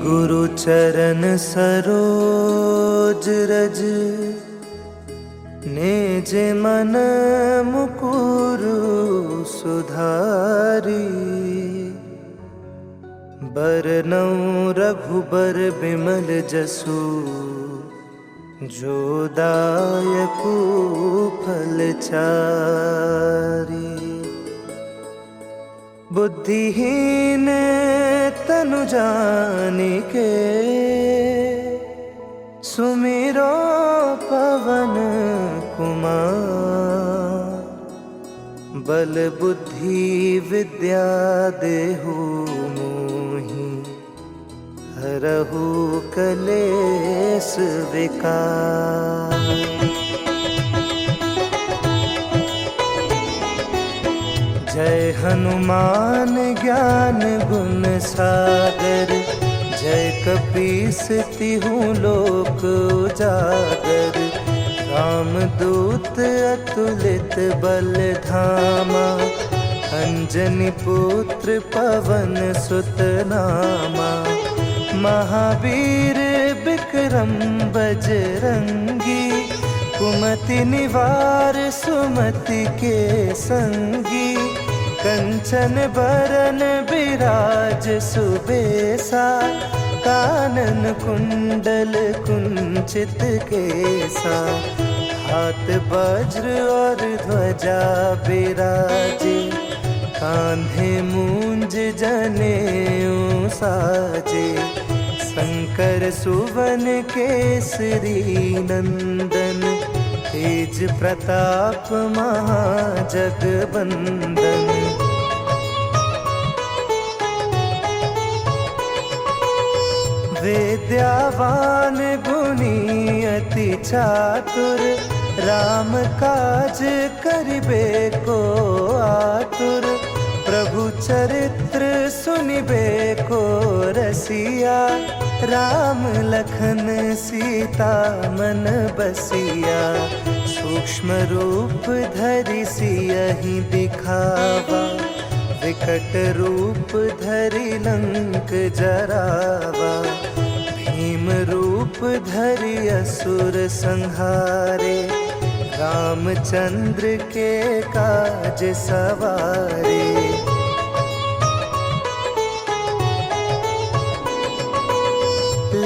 गुरु चरण सरोज रज निज मन मुकुरु सुधारी। बरनउँ रघुबर बिमल जसु जो दायकु फल चारि। बुद्धिहीन तनु जानिके सुमिरो पवन कुमार। बल बुद्धि विद्या देहु मोहि हरहु कलेस विकार। जय हनुमान ज्ञान गुण सागर। जय कपीस तिहु लोक उजागर। रामदूत अतुलित बल धामा। अंजनी पुत्र पवन सुत नामा। महावीर विक्रम बजरंगी। कुमति निवार सुमति के संगी। कंचन बरन बिराज सुबेसा। कानन कुंडल कुंचित केसा। हाथ वज्र और ध्वजा बिराजे। कांधे मूंज जनेऊ साजे। शंकर सुवन केसरी नंदन। तेज प्रताप महाजगबंदन। विद्यावान गुणी अति चातुर। राम काज करिबे को आतुर। प्रभु चरित्र सुनिबे को रसिया। राम लखन सीता मन बसिया। सूक्ष्म रूप धरि सियहि दिखावा। विकट रूप धरि लंक जरावा। भीम रूप धरि असुर संहारे। रामचंद्र के काज सवारे।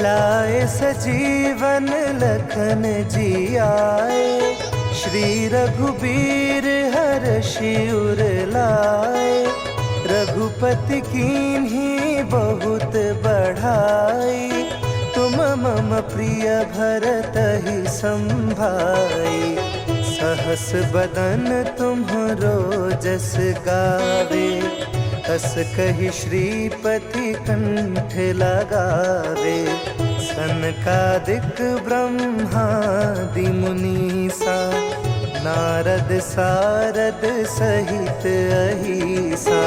लाए सजीवन लखन जियाए। श्री रघुबीर हर्षि उर लाए। रघुपति कीन्ही बहुत बढ़ाई। तुम मम प्रिय भरतहि संभाई। सहस बदन तुम्हरो जस गावे। अस कहि श्रीपति कंठ लगावे। सनकादिक ब्रह्मादि मुनीसा। नारद सारद सहित अहिसा।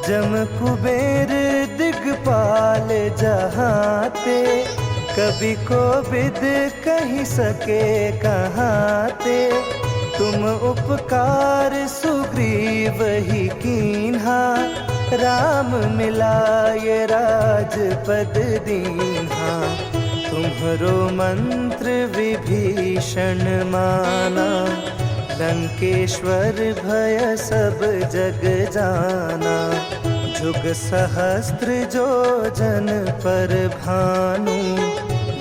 जम कुबेर दिगपाल जहाते। कभी को विद कही सके कहाते। तुम उपकार सुग्रीव ही कीन्हा। राम मिलाए राजपद दीन्हा। तुम्हरो मंत्र विभीषण माना। लंकेश्वर भय सब जग जाना। जुग सहस्त्र जो जन पर भानु।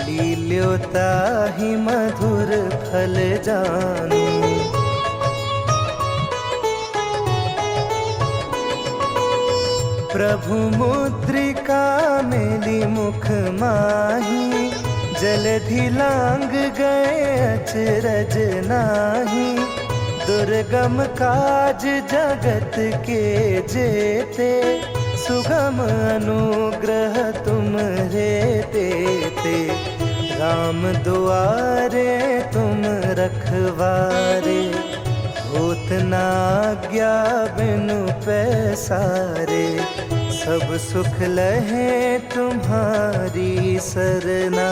लील्यो ताहि मधुर फल जानू। प्रभु मुद्रिका मेली मुख माही। जलधि लांग गए अचरज नाही। दुर्गम काज जगत के जेते। सुगम अनुग्रह तुम्हरे तेते। राम दुआरे तुम रखवारे। होत न आज्ञा बिनु पैसारे। सब सुख लहे तुम्हारी सरना।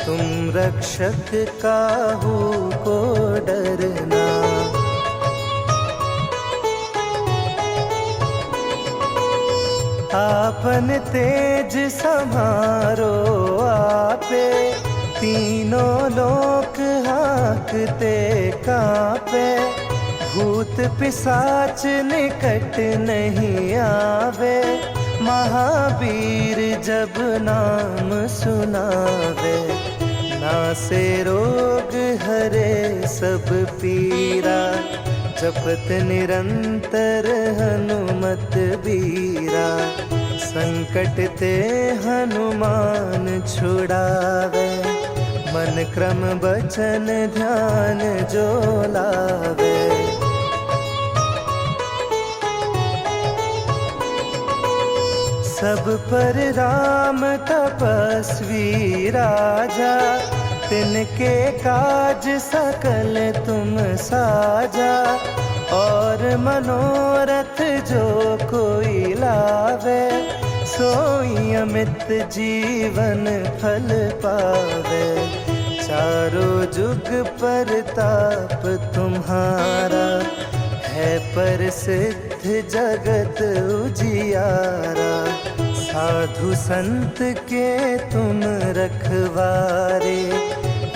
तुम रक्षक काहू को डरना। पवन तेज समारो आपे, तीनों लोक हाँकते कांपे। भूत पिशाच निकट नहीं आवे, महावीर जब नाम सुनावे। नासे रोग हरे सब पीरा, जपत निरंतर हनुमत बीरा। संकट ते हनुमान छुड़ावे, मन क्रम बचन ध्यान जो लावे। सब पर राम तपस्वी राजा, तिनके काज सकल तुम साजा। और मनोरथ जो कोई लावे, सोई अमित जीवन फल पावे। चारों जुग परताप तुम्हारा, है प्रसिद्ध जगत उजियारा। साधु संत के तुम रखवारे,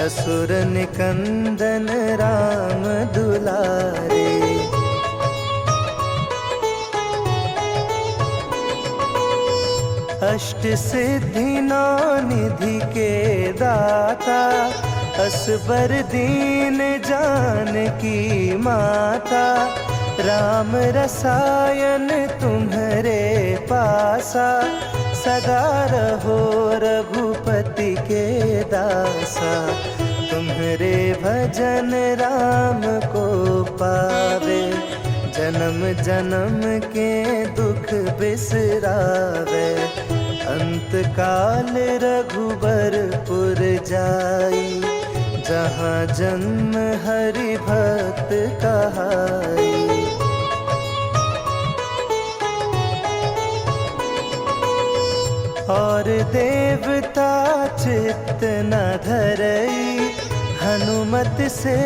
असुर निकंदन राम दुलारे। अष्ट सिद्धि नौ निधि के दाता, असबर दीन जानकी माता। राम रसायन तुम्हारे पासा, सदा रहो रघुपति के दासा। तुम्हारे भजन राम को पावे, जन्म जन्म के दुख बिसरावे। अंत काल रघुबरपुर जाई, जहाँ जन्म हरि भक्त कहाई। और देवता चित्त न धरई, हनुमत से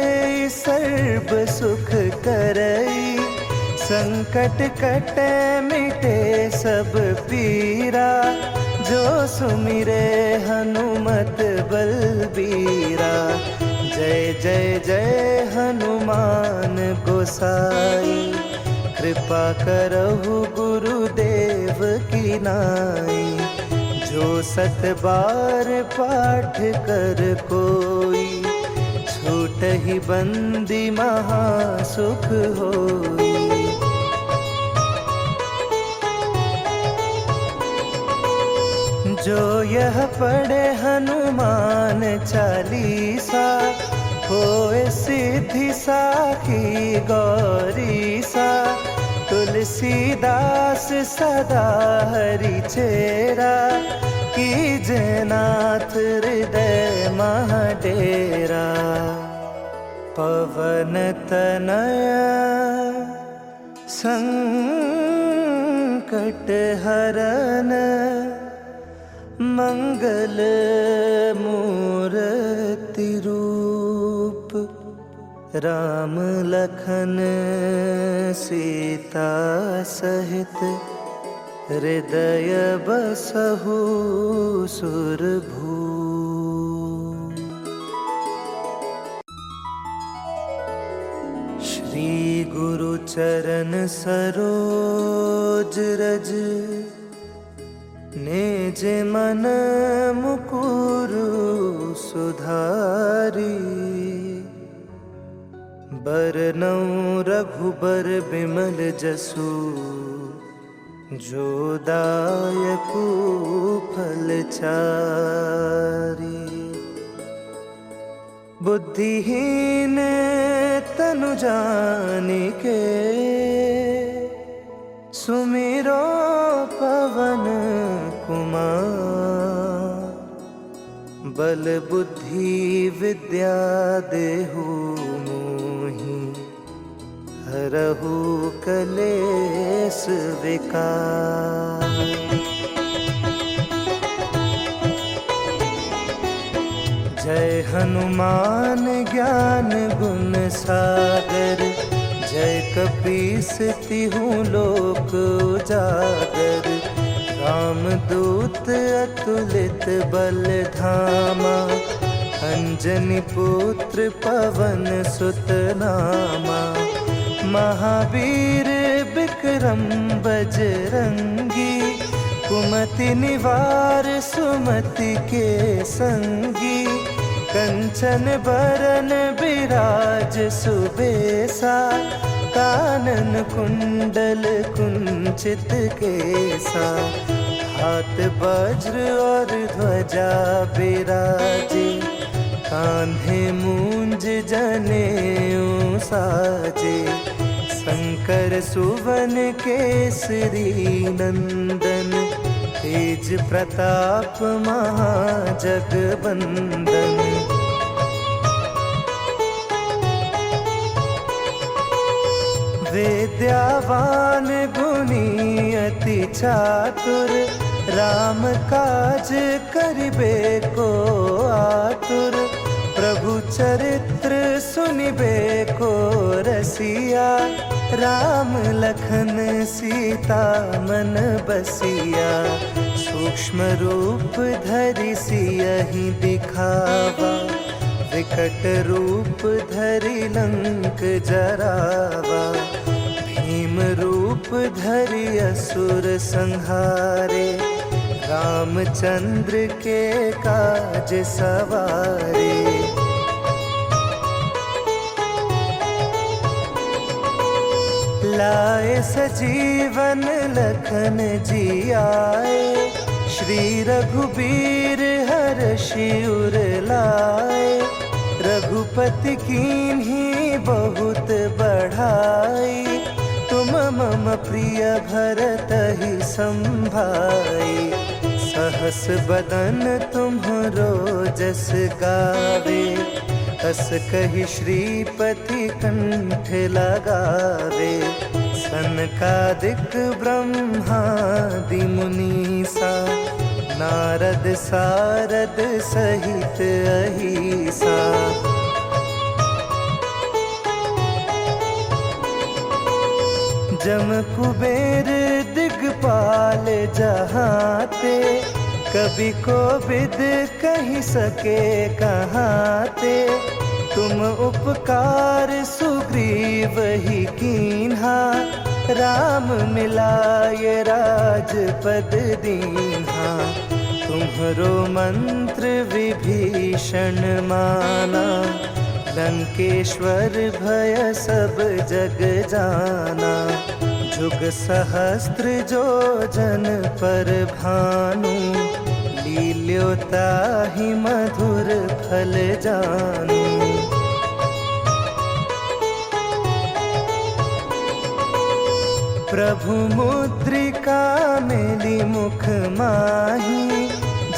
सर्व सुख करई। संकट कटे मिटे सब पीरा, जो सुमिरे हनुमत बलबीरा। जय जय जय हनुमान गोसाई, कृपा करहु गुरुदेव की नाई। जो सत बार पाठ कर कोई, छूटहि बंदी महा सुख होई। जो यह पढ़े हनुमान चालीसा, होए सिद्धि साखी गौरीसा। तुलसीदास सदा हरि चेरा, कीजे नाथ हृदय महाडेरा। पवन तनया संकट हरन, मंगल मूर्ति रूप। राम लखन सीता सहित, हृदय बसहु सुरभूप। श्री गुरु चरण सरोज रज, निज मन मुकुरु सुधारी। बरनउँ रघुबर बिमल जसु, जो दायकु फल चारि। बुद्धिहीन तनु जानिके, सुमिरो पवन कुमार। बल बुद्धि विद्या देहु मोहि, हरहु कलेस विकार। जय हनुमान ज्ञान गुण सागर, जय कपीस तिहुँ लोक उजागर। रामदूत अतुलित बल धामा, अंजनी पुत्र पवन सुत नामा। महावीर विक्रम बजरंगी, कुमति निवार सुमति के संगी। कंचन बरन बिराज सुबेसा, कानन कुंडल कुंचित केसा। हाथ वज्र और ध्वजा बिराजे, कांधे मूंज जनेऊ साजे। शंकर सुवन केसरी नंदन, तेज प्रताप महाजगबंदन। विद्यावान गुणी अति चातुर, राम काज करिबे को आतुर। प्रभु चरित्र सुनिबे को रसिया, राम लखन सीता मन बसिया। सूक्ष्म रूप धरि सियहि दिखावा, विकट रूप धरि लंक जरावा। भीम रूप धरि असुर संहारे, रामचंद्र के काज सवारे। लाए सजीवन लखन जियाए, श्री रघुबीर हर्षि उर लाए। रघुपति कीन्ही बहुत बढ़ाई, तुम मम प्रिय भरतहि संभाई। सहस बदन तुम्हरो जस गावे, अस कहि श्रीपति कंठ लगावे। सनकादिक ब्रह्मादि मुनीसा, नारद सारद सहित अहिसा। जम कुबेर दिगपाल जहाते, कभी कोविद कहि सके कहाते। तुम उपकार सुग्रीव ही कीन्हा, राम मिलाए राजपद दीन्हा। तुम्हरो मंत्र विभीषण माना, लंकेश्वर भय सब जग जाना। जुग सहस्त्र जो जन पर भानु, लील्योताहि मधुर फल जानू। प्रभु मुद्रिका मेली मुख माही,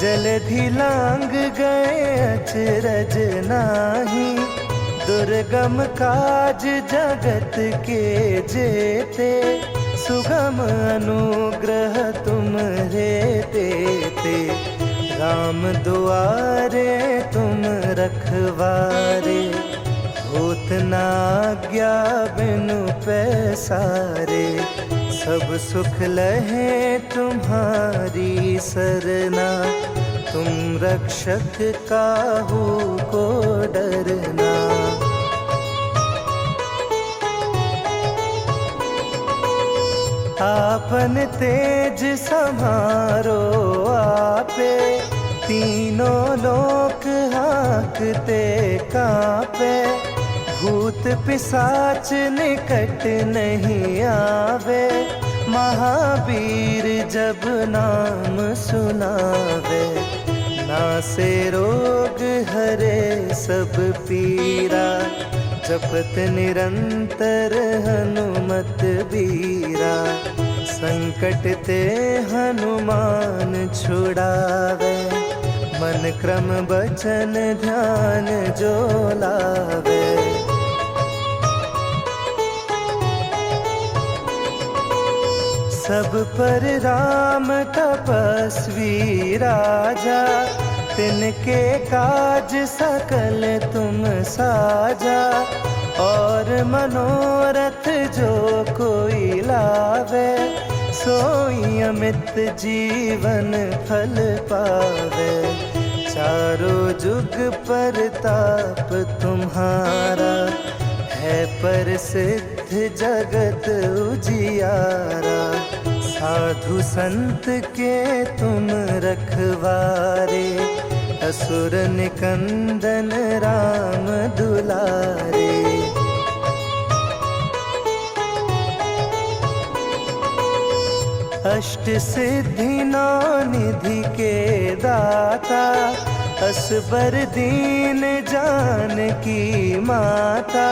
जलधि लांग गए अचरज नाही। दुर्गम काज जगत के जेते, सुगम अनुग्रह तुम्हरे तेते। राम दुआरे तुम रखवारे, होत न आज्ञा बिनु पैसारे। सब सुख लहे तुम्हारी सरना, तुम रक्षक काहू को डरना। आपन तेज समारो आपे, तीनों लोक हाँकते कांपे। भूत पिशाच निकट नहीं आवे, महावीर जब नाम सुनावे। नासे रोग हरे सब पीरा, जपत निरंतर हनुमत बीरा। संकट ते हनुमान छुड़ावे, मन क्रम बचन ध्यान जो लावे। सब पर राम तपस्वी राजा, तिनके काज सकल तुम साजा। और मनोरथ जो कोई लावे, सोई अमित जीवन फल पावे। चारों जुग परताप तुम्हारा, है प्रसिद्ध जगत उजियारा। साधु संत के तुम रखवारे, असुर निकंदन राम दुलारे। अष्ट सिद्धि नौ निधि के दाता, असबर दीन जानकी माता।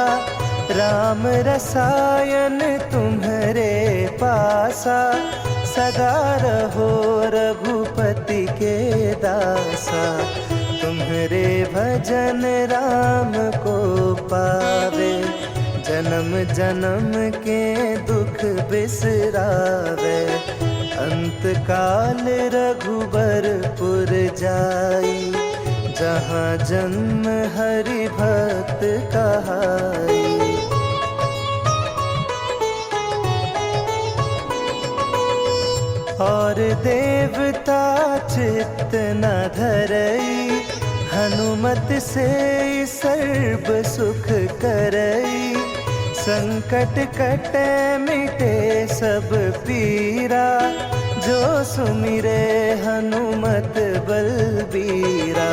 राम रसायन तुम्हारे पासा, सदा रहो रघुपति के दासा। तुम्हारे भजन राम को पावे, जन्म जन्म के दुख बिसरावे। अंत काल रघुबरपुर जाई, जहाँ जन्म हरि भक्त कहाई। और देवता चित्त न धरई, हनुमत से सर्व सुख करई। संकट कटे मिटे सब पीरा, जो सुमिरे हनुमत बलबीरा।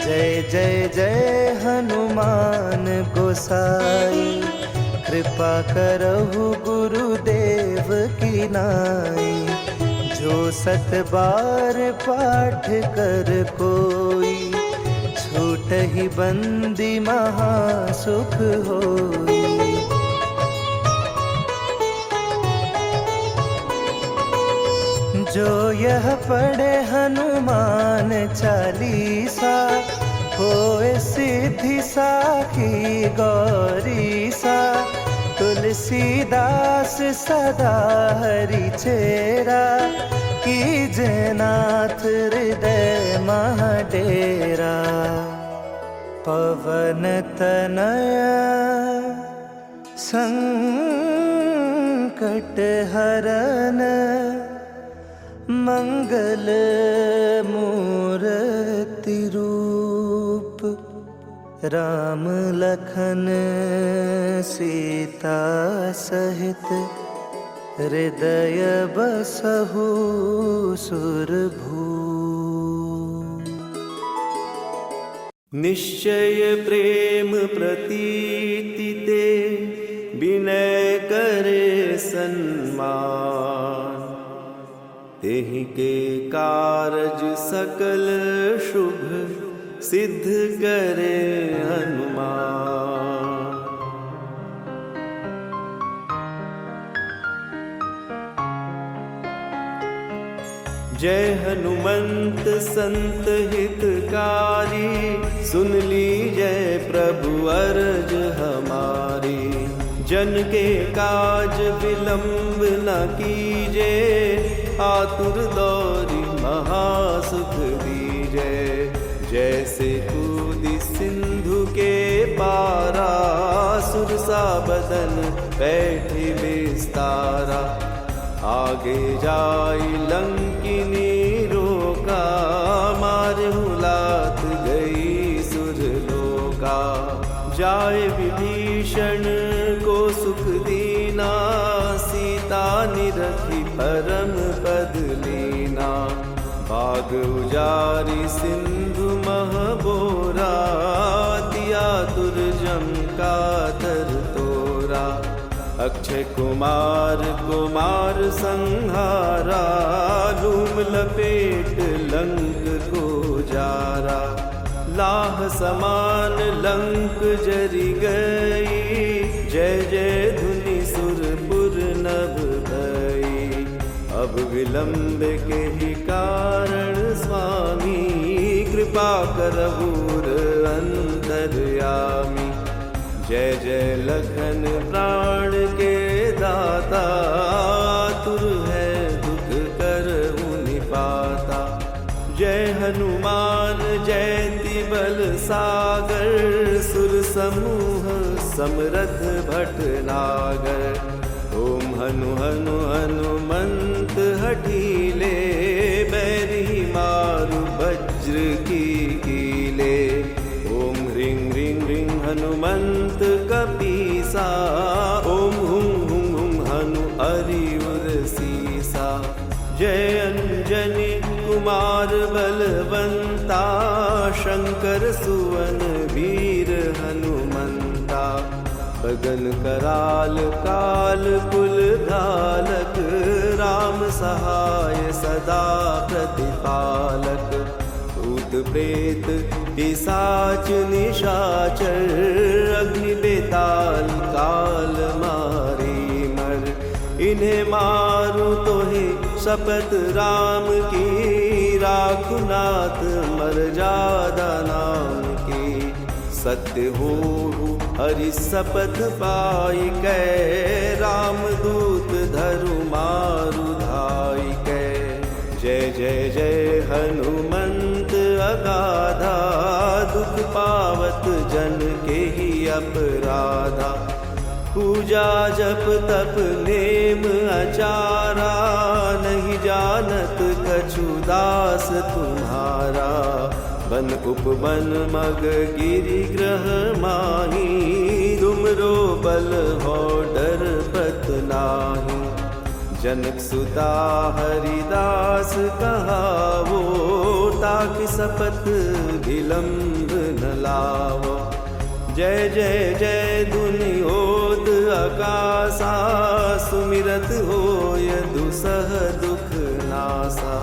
जय जय जय हनुमान गोसाई, कृपा करहु गुरुदेव की नाई। जो सत बार पाठ कर कोई, छूटहि बंदी महा सुख होई। जो यह पढ़े हनुमान चालीसा, होए सिद्धि साखी गौरीसा। तुलसीदास सदा हरि चेरा, कीजे नाथ हृदय महाडेरा। पवन तनया संकट हरन, मंगल मूर्ति रूप। राम लखन सीता सहित, हृदय बसहु सुरभूप। निश्चय प्रेम प्रतीति ते, विनय करे सन्मान। तेहि के कारज सकल शुभ, सिद्ध करे हनुमान। जय हनुमंत संत हितकारी, सुन लीजय प्रभु अर्ज हमारी। जन के काज विलंब न कीजे, आतुर दौरी महासुख दीजे। जैसे कूदी सिंधु के पारा, सुरसा बदन बैठी विस्तारा। आगे जाई लंकिनी रोका, मारहु लात गई सुरलोका। जाए विभीषण को सुख दीना, सीता निरखी परम पद लीना। बाग उजारी सिंधु महबोरा, तिया दुर्जम का तर तोरा। अक्षय कुमार कुमार संहारा, लूम लपेट लंक को जारा। लाह समान लंक जरि गई, जय जय धुनि सुरपुर नभ भई। अब विलंब के ही कारण स्वामी, कृपा करहु अंतर्यामी। जय जय लखन प्राण के दाता, आतुर है दुख करहु निपाता। जय हनुमान जयति बल सागर, सुर समूह समरथ भटनागर। ओम हनु हनु हनुमंत जय अंजनी कुमार बलवंता, शंकर सुवन वीर हनुमंता। बगन कराल काल कुल धालक, राम सहाय सदा प्रतिपालक। भूत प्रेत पिशाच निशाचर, अग्नि बेताल काल मारे मर। इन्हें मारू तो ही शपथ राम की, राखु नाथ मर्यादा नाम की। सत्य हो हरि शपथ पाई कै, राम दूत धरु मारु धाई कै। जय जय जय हनुमंत अगाधा, दुख पावत जन के ही अपराधा। पूजा जप तप नेम आचारा, नहीं जानत कछु दास तुम्हारा। बन उपवन मग गिरि ग्रह माही, तुमरो बल हो डर पत नाही। जनक सुता हरिदास कहावो, ताकि सपथ विलंब न लावो। जय जय जय दुनियोद आकाशा, सुमिरत होय दुसह दुख नासा।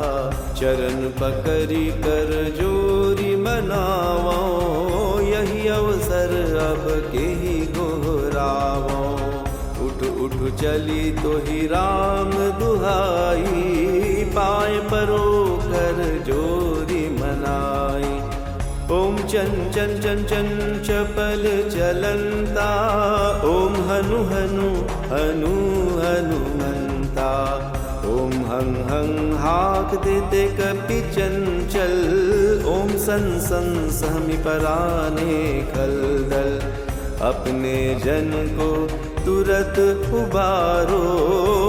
चरण पकड़ी कर जोरी मनावो, यही अवसर अब के ही गोहरावो। उठ उठ चली तो ही राम दुहाई, पाए परो कर जोरी मनाई। ओम चन चन चन चन चपल चलंता, ओम हनु हनु हनु हनुमंता। ओम हं हं हाक देते कपि चंचल, ओम सन सन सहमि पराने खल दल। अपने जन को तुरत उबारो,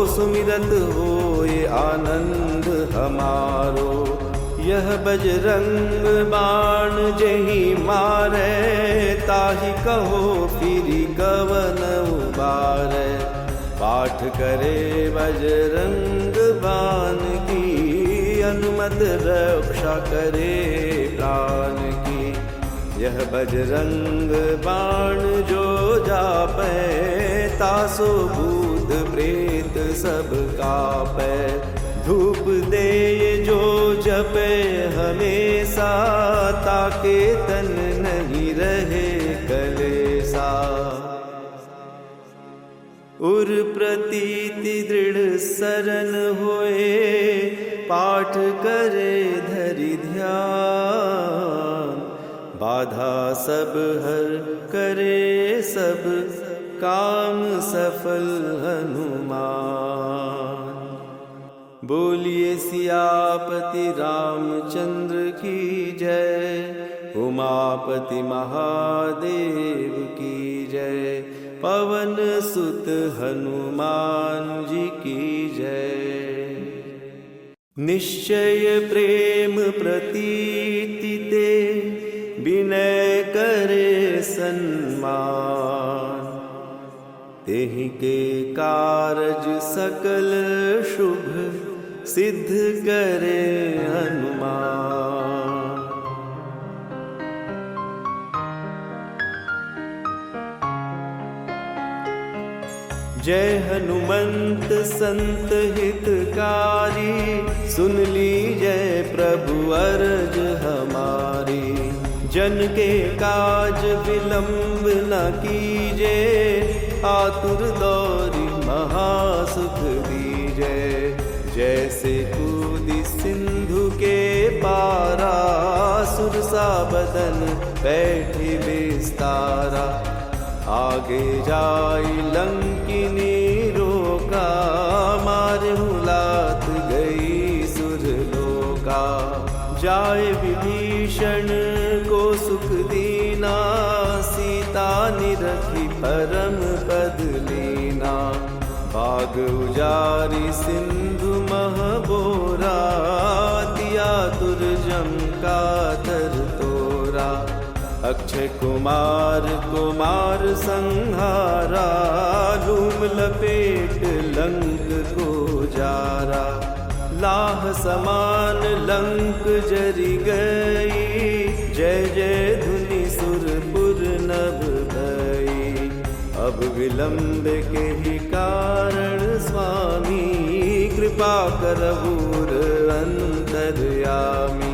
सुमिरत होए आनंद हमारो। यह बजरंग बाण जेहि मारे, ताहि कहो फिरि कवन उबारे। पाठ करे बजरंग बाण की, अनुमत रक्षा करे प्राण की। यह बजरंग बाण जो जापै, तासो भूत प्रेत सब कापै। धूप दे जो जपे हमेशा, ताके तन नहीं रहे कलेसा। उर प्रतीति दृढ़ सरन होए, पाठ करे धरि ध्यान। बाधा सब हर करे सब, काम सफल हनुमान। बोलिए सियापति रामचंद्र की जय, उमापति महादेव की जय। पवन सुत हनुमान जी की जय। निश्चय प्रेम प्रतीति ते, विनय करे सन्मान। तेहि के कारज सकल शुभ, सिद्ध करे हनुमान। जय हनुमंत संत हितकारी, सुन लीजय प्रभु अरज हमारी। जन के काज विलंब न कीजे, आतुर दौरी महासुख दीजे। जैसे कूदी सिंधु के पारा, सुरसा बदन बैठे बिस्तारा। आगे जाई लंकिनी रोका, मारे हुलात गई सुरलोका। जाए विभीषण को सुख दीना, सीता निरखी परम पद लीना। बाग उजारी सिंधु महबोरा, तिया तुरजम का तर तोरा। अक्षय कुमार कुमार संहारा, धूम लपेट लंक को जारा। लाह समान लंक जरि गई, जय जय धुनि सुरपुर नभ भई। अब विलंब के ही कारण स्वामी, कृपा करहूर अंतर्यामी।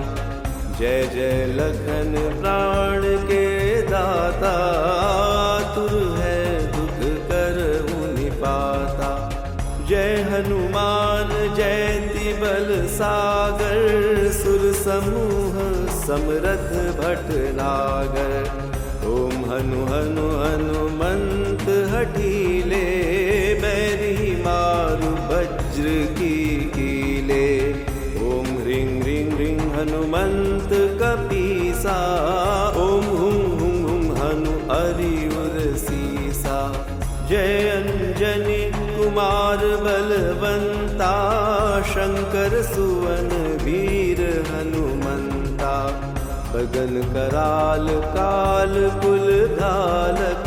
जय जय लखन प्राण के दाता, आतुर है दुख करहु निपाता। जय हनुमान जयति बल सागर, सुर समूह समरथ भटनागर। ओम हनु हनु हनुमंत हठीले, बैरी मारु वज्र की कीले। ओम ह्रीं ह्रीं ह्रीं हनुमंत कपीसा, ओम हुं हुं हुं हनु अरियुर सीसा। जय अंजनी कुमार बलवंता, शंकर सुवन वीर हनुमंता। बगन कराल काल कुल धालक,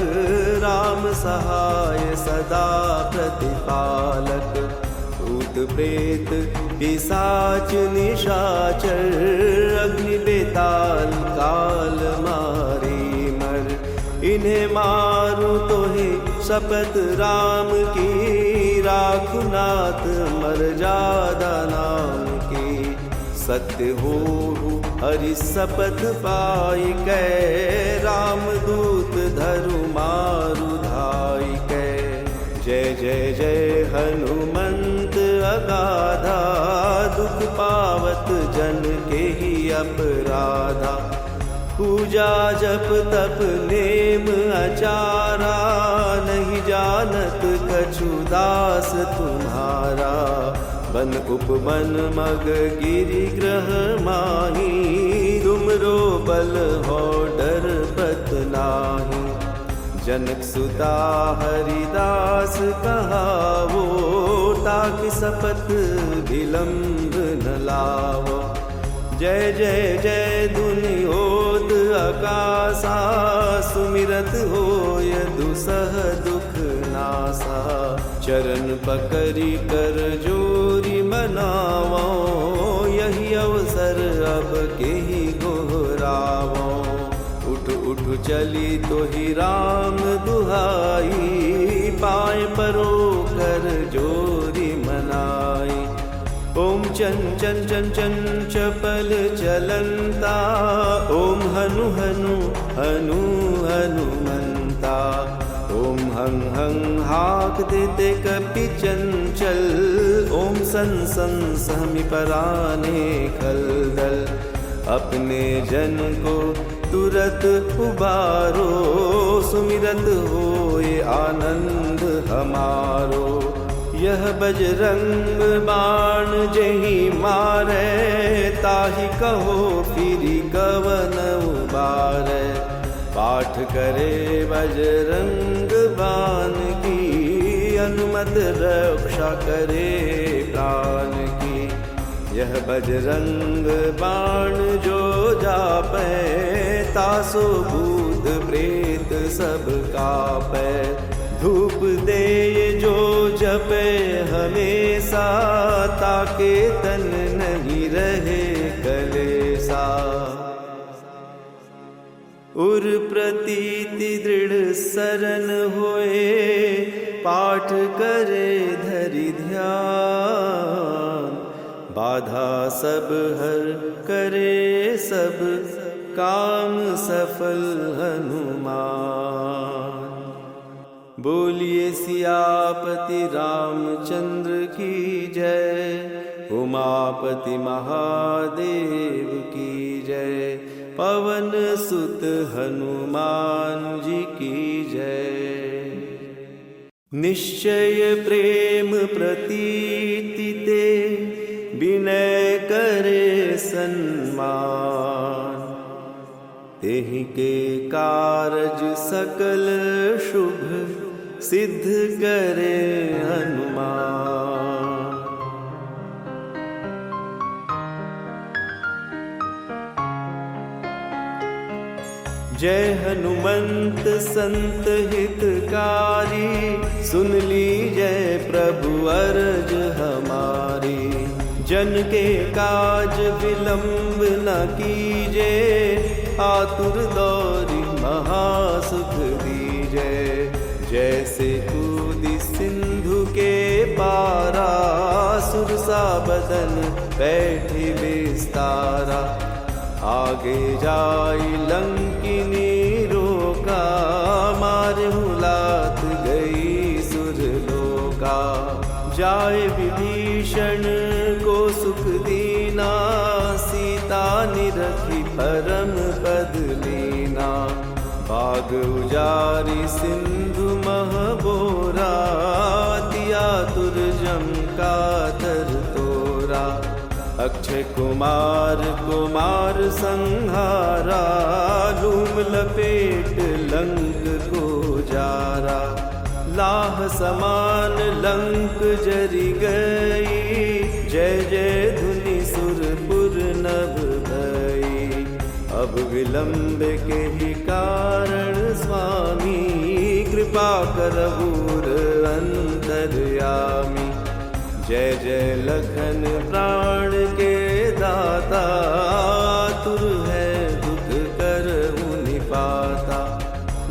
राम सहाय सदा प्रतिपालक। भूत प्रेत पिशाच निशाचर, अग्नि बेताल काल मारी मर। इन्हें मारू तो ही शपथ राम की, राखु नाथ मर्यादा नाम की। सत्य हो हरि शपथ पाई कै, राम दूत धरु मारु धाई कै। जय जय जय हनुमंत अगाधा, दुख पावत जन के ही अपराधा। पूजा जप तप नेम आचारा, नहीं जानत कछु दास तुम्हारा। बन उपवन मग गिरि ग्रह माही, तुमरो बल हो डर पत नाही। जनक सुता हरिदास कहावो, ताकि सपथ विलंब न लावो। जय जय जय धुनि होत आकाशा, सुमिरत होय दुसह दुख नासा। चरण पकड़ी कर जोरी मनावो, यही अवसर अब के ही गोहरावो। उठ उठ चली तो ही राम दुहाई, पाए परो कर जोरी मनाई। ओम चन चन चन चन चपल चलंता, ओम हनु हनु हनु हनुमंता। ओम हं हं हाक देते कपि चंचल, ओम सन सन सहमि पराने खलदल। अपने जन को तुरत उबारो, सुमिरत होए आनंद हमारो। यह बजरंग बाण जेहि मारे, ताहि कहो फिरि कवन उबारे। पाठ करे बजरंग बाण की, अनुमत रक्षा करे प्राण की। यह बजरंग बाण जो जापै, तासो भूत प्रेत सब कापै। धूप दे जो जपे हमेशा, ताके तन नहीं रहे कलेसा। उर प्रतीति दृढ़ सरन होए, पाठ करे धरि ध्यान। बाधा सब हर करे सब, काम सफल हनुमान। बोलिए सियापति रामचंद्र की जय, उमापति महादेव की जय। पवन सुत हनुमान जी की जय। निश्चय प्रेम प्रतीति ते, विनय करे सन्मान। तेहि के कारज सकल शुभ, सिद्ध करे हनुमान। जय हनुमंत संत हितकारी, सुन लीजय प्रभु अरज हमारी। जन के काज विलंब न कीजे, आतुर दौरी महासुख दीजे। जैसे कूदी सिंधु के पारा, सुरसा बदन बैठी विस्तारा। आगे जाई लंकिनी रोका, मारहु लात गई सुरलोका। जाए विभीषण को सुख दीना, सीता निरखी परम पद लीना। बाग उजारी सिंधु महबोरा, तिया तुरजम का तर तोरा। अक्षय कुमार कुमार संहारा, लूम लपेट लंक को जारा। लाह समान लंक जरी गई, जय जय धुनि सुरपुर नभ भई। अब विलंब के ही कारण स्वामी, कृपा करहूर अंतर्यामी। जय जय लखन प्राण के दाता, आतुर है दुख करहु निपाता।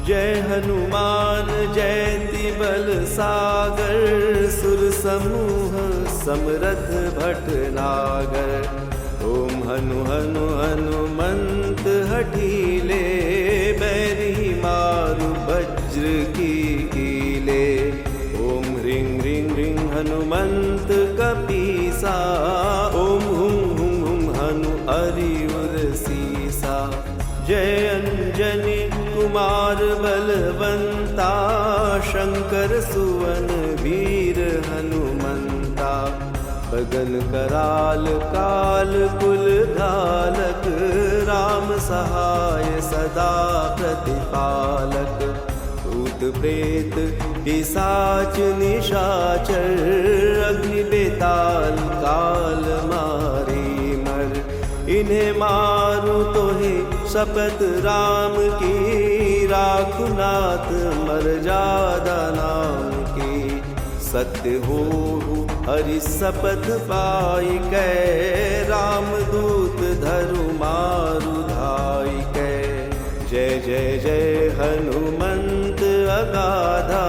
जय हनुमान जयति बल सागर, सुर समूह समरथ भटनागर। ओम हनु हनु हनुमंत हठीले, बैरी मारु वज्र की कीले। ओम ह्रीं ह्रीं ह्रीं हनुमंत कपीसा, ओम हुं हुं हुं हनु अरियुर सीसा। जय अंजनी कुमार बलवंता, शंकर सुवन वीर हनुमंता। बगन कराल काल कुल धालक, राम सहाय सदा प्रतिपालक। भूत प्रेत पिशाच निशाचर, अग्नि बेताल काल मारी मर। इन्हें मारू तो ही शपथ राम की, राखुनाथ मर्यादा नाम की। सत्य हो हरि शपथ पाई कै, राम दूत धरु मारु धाई कै। जय जय जय हनुमंत अगाधा,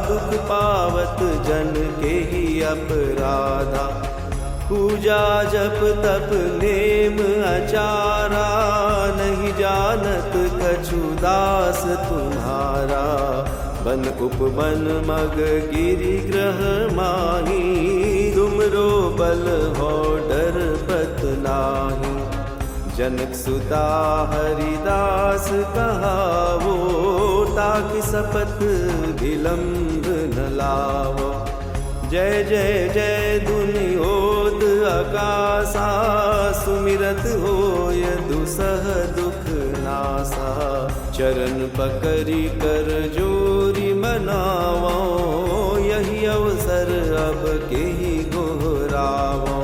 दुख पावत जन के ही अपराधा। पूजा जप तप नेम आचारा, नहीं जानत कछु दास तुम्हारा। बन उपवन मग गिरि ग्रह माही, तुमरो बल हो डर पत नाही। जनक सुता हरिदास कहावो, ताकि सपथ विलंब न लावो। जय जय जय दुनियोद आकाशा, सुमिरत होय दुसह दुख नासा। चरण पकड़ी कर जोरी मनावो, यही अवसर अब के ही गोहरावो।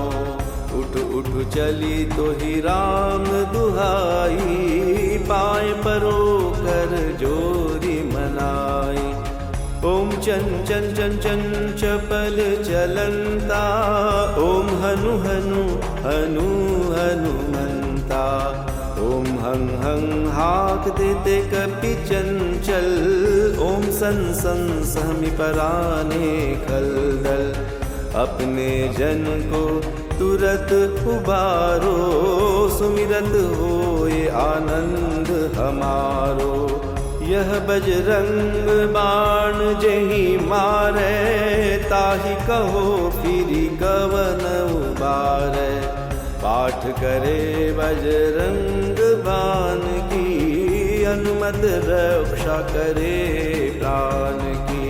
उठ उठ चली तो ही राम दुहाई, पाए परो कर जोरी मनाई। ओम चन चन चन चन चपल चलंता, ओम हनु हनु हनु हनुमंता। ओम हं हं हाक देते कपि चंचल, ओम सन सन सहमि पराने खलदल। अपने जन को तुरत उबारो, सुमिरत होए आनंद हमारो। यह बजरंग बाण जेहि मारे, ताहि कहो फिरि कवन उबारे। पाठ करे बजरंग बाण की, अनुमत रक्षा करे प्राण की।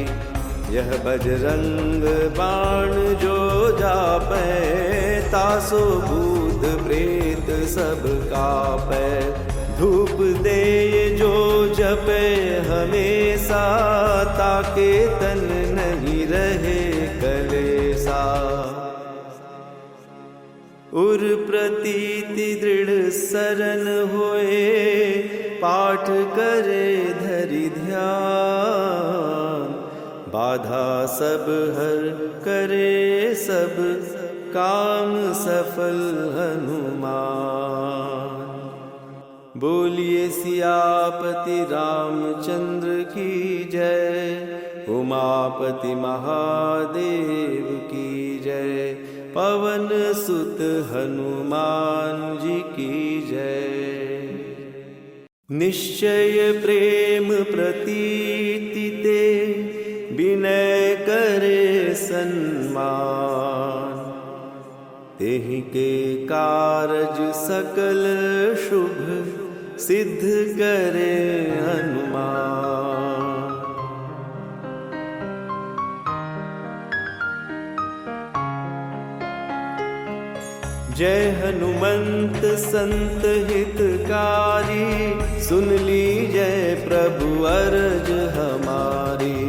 यह बजरंग बाण जो जापै, तासो भूत प्रेत सब कापै। धूप दे जो जपे हमेशा, ताके तन नहीं रहे कलेसा। उर प्रतीति दृढ़ सरन होए, पाठ करे धरि ध्यान। बाधा सब हर करे सब काम सफल हनुमान। बोलिए सियापति रामचंद्र की जय, उमापति महादेव की जय, पवन सुत हनुमान जी की जय। निश्चय प्रेम प्रतीति ते, विनय करे सन्मान, तेहि के कारज सकल शुभ, सिद्ध करे हनुमान। जय हनुमंत संत हितकारी, सुन लीजय प्रभु अरज हमारी।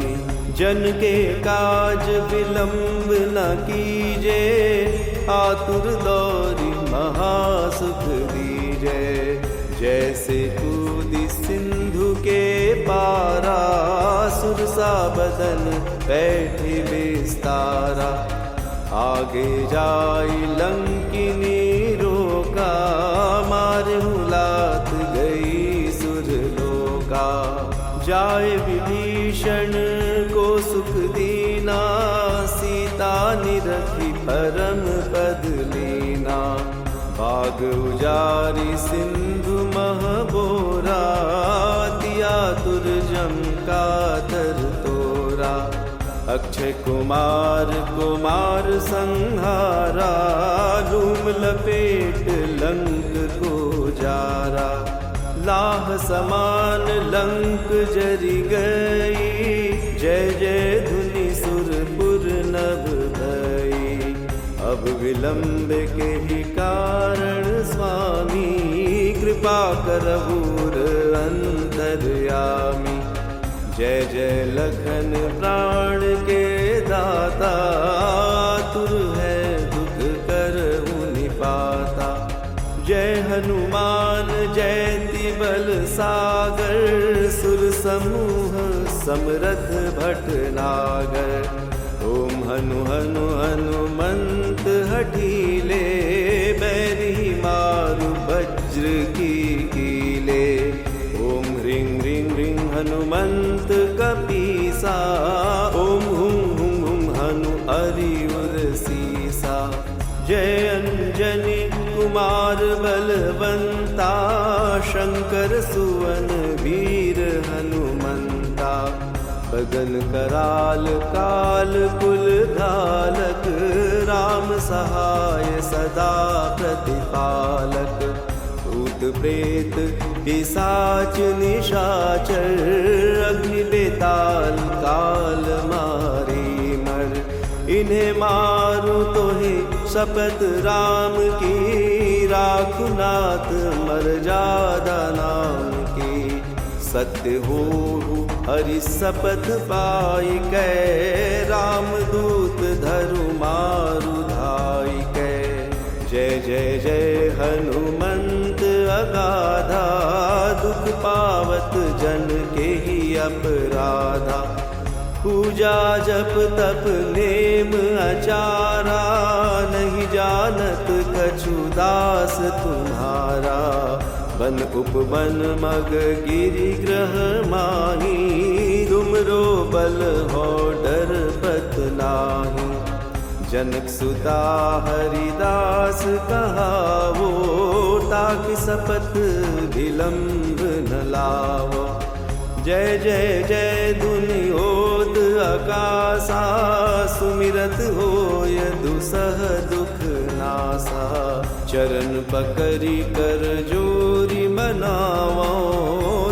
जन के काज विलंब न कीजे, आतुर दौरी महासुख दीजे। जैसे कूदी सिंधु के पारा, सुरसा बदन बैठे विस्तारा। आगे जाई लंकिनी रोका, मारहु लात गई सुरलोका। जाय विभीषण को सुख दीना, सीता निरखी परम पद लीना। बाग उजारी सिंधु महबोरा, तिया तुरजम का तर तोरा। अक्षय कुमार कुमार संहारा, लूम लपेट लंक को जारा। लाह समान लंक जरि गई, जय जय धुनि सुरपुर नभ भई। अब विलंब के ही कारण स्वामी, कृपा करहूर अंतर्यामी। जय जय लखन प्राण के दाता, तुर है दुख करहु निपाता। जय हनुमान जयति बल सागर, सुर समूह समरथ भटनागर। ओम हनु हनु हनुमंत हठीले, बैरी मारु वज्र की कीले। ओम ह्रीं ह्रीं ह्रीं हनुमंत कपीसा, ओम हुं हुं हुं हनु अरियुर सीसा। जय अंजनी कुमार बलवंता, शंकर सुवन वीर हनुमंता। बदन कराल काल कुल धालक, राम सहाय सदा प्रतिपालक। भूत प्रेत पिशाच निशाचर, अग्नि बेताल काल मारी मर। इन्हें मारू तो ही शपथ राम की, राखु नाथ मर्यादा नाम की। सत्य हो हरि शपथ पाई कै, राम दूत धरु मारु धाई कै। जय जय जय हनुमंत अगाधा, दुख पावत जन के ही अपराधा। पूजा जप तप नेम अचारा, नहीं जानत कछु दास तुम्हारा। बन उपवन मग गिरि ग्रह माही, तुमरो बल हो डर पत नाही। जनक सुता हरिदास कहावो, ताकि सपथ विलंब न लावो। जय जय जय दुनियोद आकाशा, सुमिरत होय दुसह दुख नासा। चरण पकड़ी कर जोरी मनावो,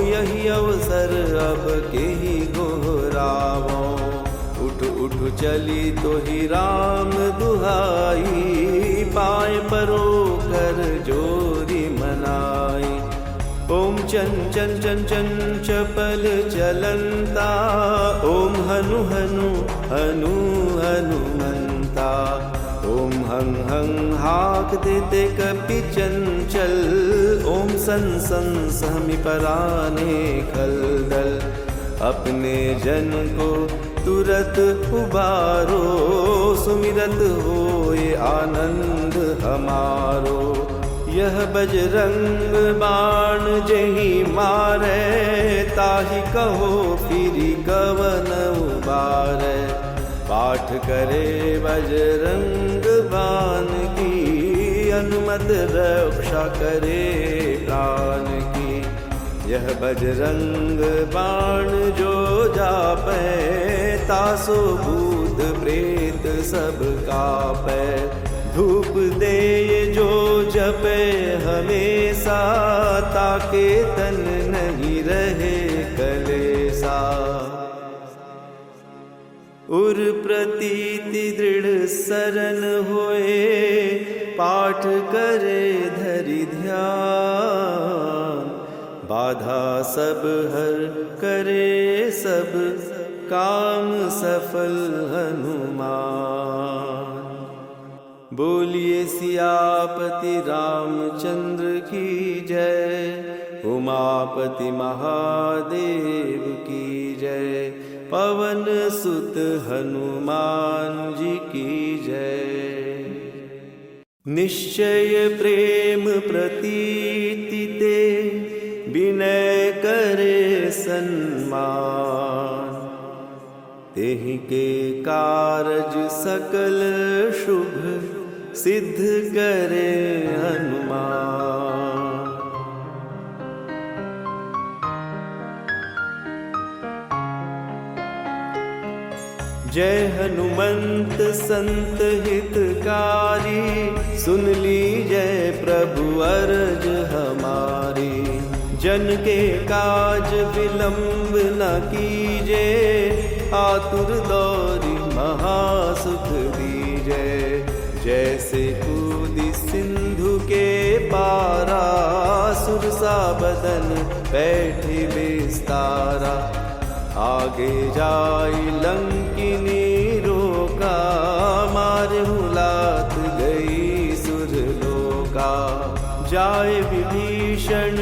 यही अवसर अब के ही गोहरावो। उठ उठ चली तो ही राम दुहाई, पाए परो कर जोरी मनाई। ओम चन चन चन चन चपल चलंता, ओम हनु हनु हनु हनुमंता। ओम हं हं हाक देते कपि चंचल, ओम सन सन सहमि पराने खलदल। अपने जन को तुरत उबारो, सुमिरत होए आनंद हमारो। यह बजरंग बाण जेहि मारे, ताहि कहो फिरि कवन उबारे। पाठ करे बजरंग बाण की, अनुमत रक्षा करे प्राण की। यह बजरंग बाण जो जापै, तासो भूत प्रेत सब कापै। धूप दे जो जपे हमेशा, ताके तन नहीं रहे कलेसा। उर प्रतीति दृढ़ सरन होए, पाठ करे धरि ध्यान। बाधा सब हर करे सब, काम सफल हनुमान। बोलिए सियापति रामचंद्र की जय, उमापति महादेव की जय। पवन सुत हनुमान जी की जय। निश्चय प्रेम प्रतीति ते, विनय करे सन्मान। तेहि के कारज सकल शुभ, सिद्ध करे हनुमान। जय हनुमंत संत हितकारी, सुन लीजय प्रभु अरज हमारी। जन के काज विलंब न कीजे, आतुर दौरी महासुख दीजे। जैसे कूदी सिंधु के पारा, सुरसा बदन बैठे विस्तारा। आगे जाई लंकिनी रोका, मारहु लात गई सुरलोका। जाय विभीषण